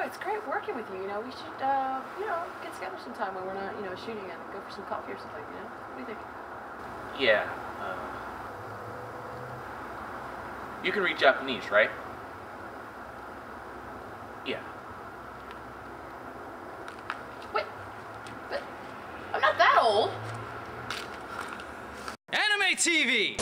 it's great working with you. You know, we should, you know, get together sometime when we're not, you know, shooting and go for some coffee or something. You know, what do you think? Yeah. You can read Japanese, right? Yeah. Wait, but I'm not that old. AnimeTV!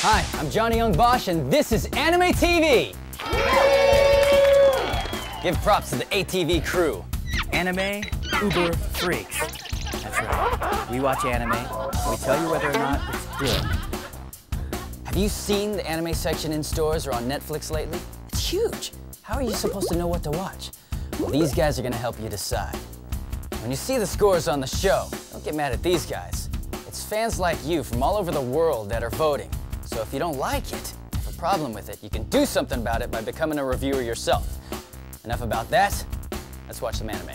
Hi, I'm Johnny Young Bosch, and this is AnimeTV! Give props to the ATV crew. Anime Uber Freaks. That's right. We watch anime, and we tell you whether or not it's good. Have you seen the anime section in stores or on Netflix lately? It's huge. How are you supposed to know what to watch? Well, these guys are gonna help you decide. When you see the scores on the show, don't get mad at these guys. It's fans like you from all over the world that are voting. So if you don't like it, have a problem with it, you can do something about it by becoming a reviewer yourself. Enough about that, let's watch some anime.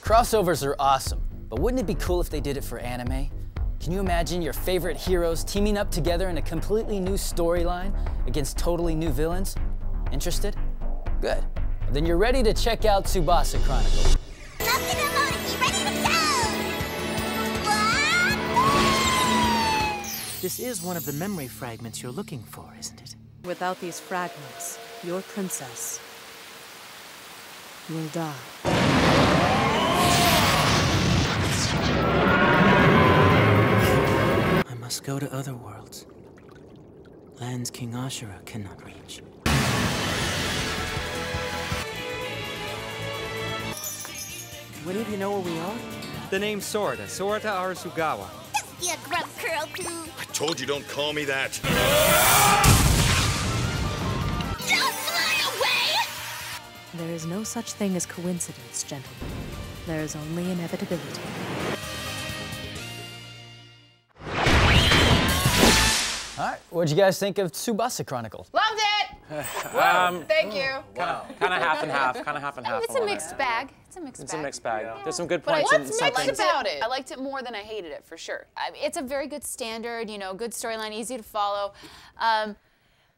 Crossovers are awesome, but wouldn't it be cool if they did it for anime? Can you imagine your favorite heroes teaming up together in a completely new storyline against totally new villains? Interested? Good. Well, then you're ready to check out Tsubasa Chronicles. This is one of the memory fragments you're looking for, isn't it? Without these fragments, your princess will die. I must go to other worlds. Lands King Ashura cannot reach. What do you know where we are? The name's Sorata, Sorata Arasugawa. You grub curl poo. I told you don't call me that. Don't fly away! There is no such thing as coincidence, gentlemen. There is only inevitability. All right, what'd you guys think of Tsubasa Chronicles? Loved it! Thank you. Kind of half and half. Kind of half and half. It's a mixed bag. It's a mixed bag. It's a mixed bag. There's some good But points and some mixed things. about it? I liked it more than I hated it, for sure. It's a very good standard, you know, good storyline, easy to follow.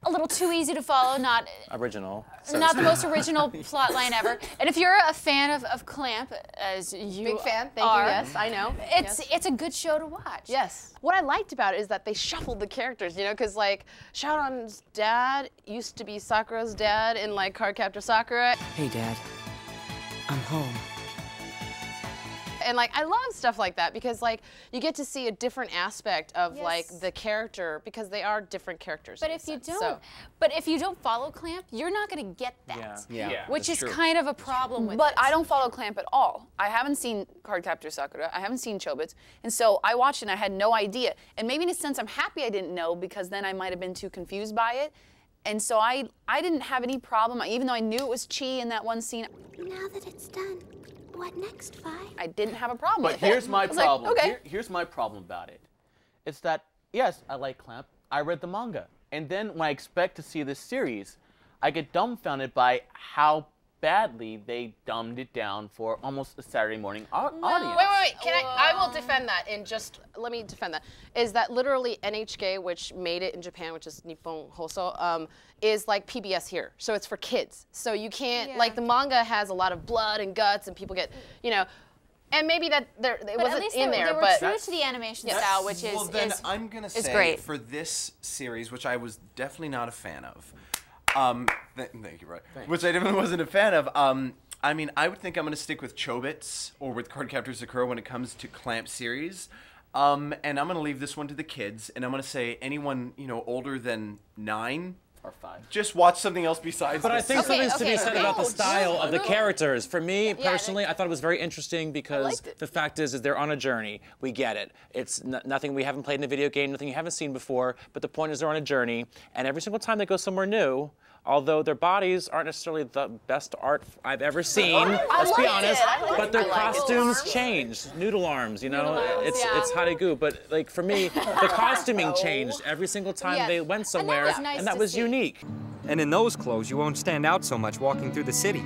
A little too easy to follow, not Original. not the most original plot line ever. And if you're a fan of Clamp, as you Big fan. Thank are, you. Yes, I know. it's a good show to watch. Yes. What I liked about it is that they shuffled the characters, you know, because like Shaoran's dad used to be Sakura's dad in like Cardcaptor Sakura. Hey, Dad. I'm home. And like I love stuff like that because like you get to see a different aspect of like the character because they are different characters. But if you don't follow Clamp, you're not going to get that. Yeah. Which is kind of a problem with But it. I don't follow Clamp at all. I haven't seen Cardcaptor Sakura. I haven't seen Chobits. And so I watched it and I had no idea. And maybe in a sense I'm happy I didn't know because then I might have been too confused by it. And so I didn't have any problem, even though I knew it was Chi in that one scene. Now that it's done, what next, Vi? I didn't have a problem But with it. here's my problem. Like, okay. Here's my problem about it. It's that, yes, I like Clamp. I read the manga. And then when I expect to see this series, I get dumbfounded by how badly they dumbed it down for almost a Saturday morning audience. Wait. I will defend that in just, let me defend that. Is that literally NHK, which made it in Japan, which is Nippon Hoso, is like PBS here. So it's for kids. So you can't, like the manga has a lot of blood and guts and people get, you know, and maybe that it wasn't in there, but they were true to the animation style, which is well, then I'm gonna say great. for this series, which I was definitely not a fan of. Thank you, Roy. Which I definitely wasn't a fan of. I mean, I would think I'm gonna stick with Chobits or with Cardcaptor Sakura when it comes to Clamp series. And I'm gonna leave this one to the kids, and I'm gonna say anyone older than 9 or 5. Just watch something else besides. But I this. think something's to be said about the style of the No. characters. For me, personally, I thought it was very interesting because liked it. the fact is they're on a journey. We get it. It's nothing we haven't played in a video game, nothing you haven't seen before, but the point is they're on a journey, and every single time they go somewhere new, although their bodies aren't necessarily the best art I've ever seen, let's be honest, but their costumes change. Noodle arms, you know, it's Harigu, but like for me, the costuming changed every single time they went somewhere, and that was unique. And in those clothes, you won't stand out so much walking through the city.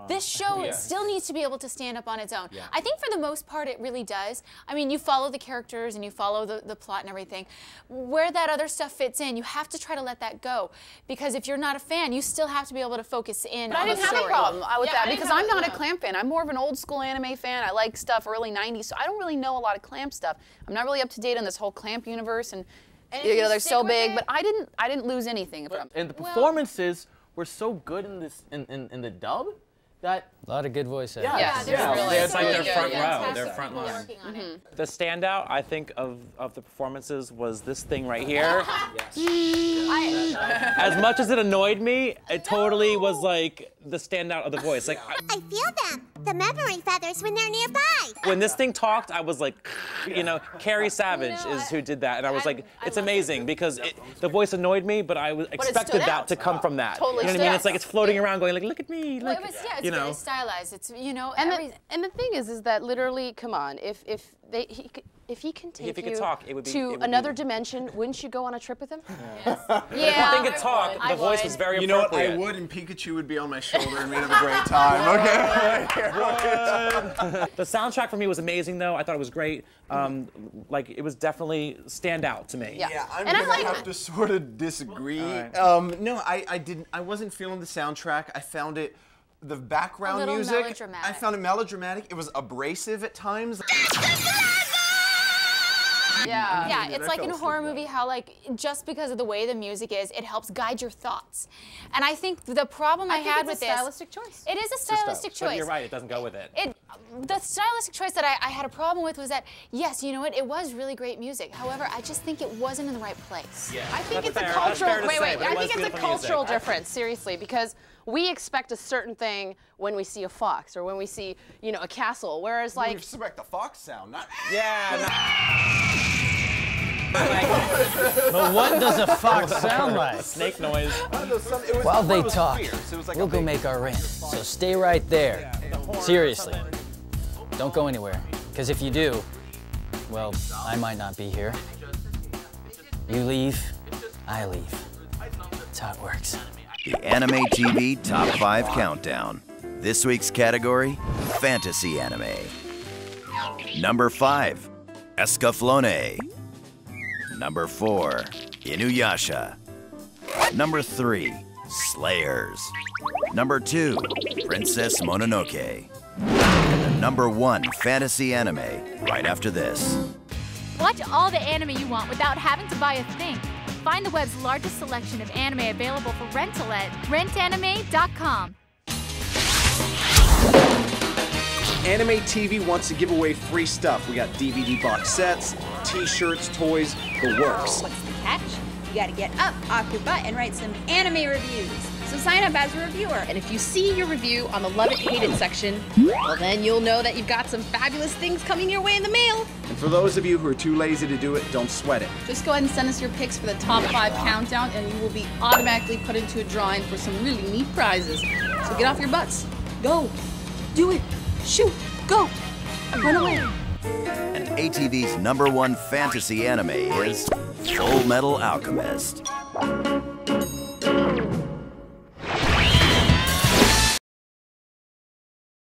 This show still needs to be able to stand up on its own. I think for the most part it really does. I mean, you follow the characters and you follow the plot and everything. Where that other stuff fits in, you have to try to let that go. Because if you're not a fan, you still have to be able to focus in on the story. I didn't have a problem with that because I'm not a Clamp fan. I'm more of an old school anime fan. I like stuff early 90s, so I don't really know a lot of Clamp stuff. I'm not really up to date on this whole Clamp universe, and you know, they're so big, but I didn't lose anything from it. And the performances were so good in this in the dub. That a lot of good voice acting. It's like their front row, their front line. The standout, I think, of the performances was this thing right here. As much as it annoyed me, it totally was like the standout of the voice. Like I feel them. The memory feathers when they're nearby. when this thing talked, I was like, you know, Carrie Savage is who did that, and I was like, it's amazing because the voice annoyed me, but I expected that to come from that. Totally you know what I mean? It's like it's floating around, going like, look at me, look. Well, it's very stylized. It's and the thing is that literally, come on, if he can take you talk, it would be, to another dimension, wouldn't you go on a trip with him? If the thing could talk, the voice was very appropriate. You know what? I would, and Pikachu would be on my shoulder, and we'd have a great time. Okay. The soundtrack for me was amazing, though. I thought it was great. Like it was definitely stand out to me. Yeah, I'm gonna have to sort of disagree. No, I wasn't feeling the soundtrack. I found it. The background music, I found it melodramatic. It was abrasive at times. Yeah, it's like in a horror movie how like just because of the way the music is, it helps guide your thoughts. And I think the problem I had with this, stylistic choice. It is a stylistic choice. But you're right, it doesn't go with it. The stylistic choice that I had a problem with was that, yes, you know what, it was really great music. However, I just think it wasn't in the right place. Yeah, I think it's a cultural, I think it's a cultural difference, seriously, because we expect a certain thing when we see a fox or when we see, you know, a castle, whereas like... We expect the fox sound, not... But what does a fox sound like? Snake noise. While they talk, we'll go make our rent. So stay right there. Seriously. Don't go anywhere. Because if you do, well, I might not be here. You leave, I leave. That's how it works. The AnimeTV Top 5 Countdown. This week's category, Fantasy Anime. Number 5, Escaflowne. Number 4, Inuyasha. Number 3, Slayers. Number 2, Princess Mononoke. And the number 1 fantasy anime right after this. Watch all the anime you want without having to buy a thing. Find the web's largest selection of anime available for rental at rentanime.com. AnimeTV wants to give away free stuff. We got DVD box sets, t-shirts, toys, the works. What's the catch? You gotta get up off your butt and write some anime reviews. So sign up as a reviewer. And if you see your review on the Love It, Hate It section, well then you'll know that you've got some fabulous things coming your way in the mail. And for those of you who are too lazy to do it, don't sweat it. Just go ahead and send us your picks for the top 5 countdown and you will be automatically put into a drawing for some really neat prizes. So get off your butts. Go. Do it. Shoot. Go. Run away. And ATV's number 1 fantasy anime is Full Metal Alchemist.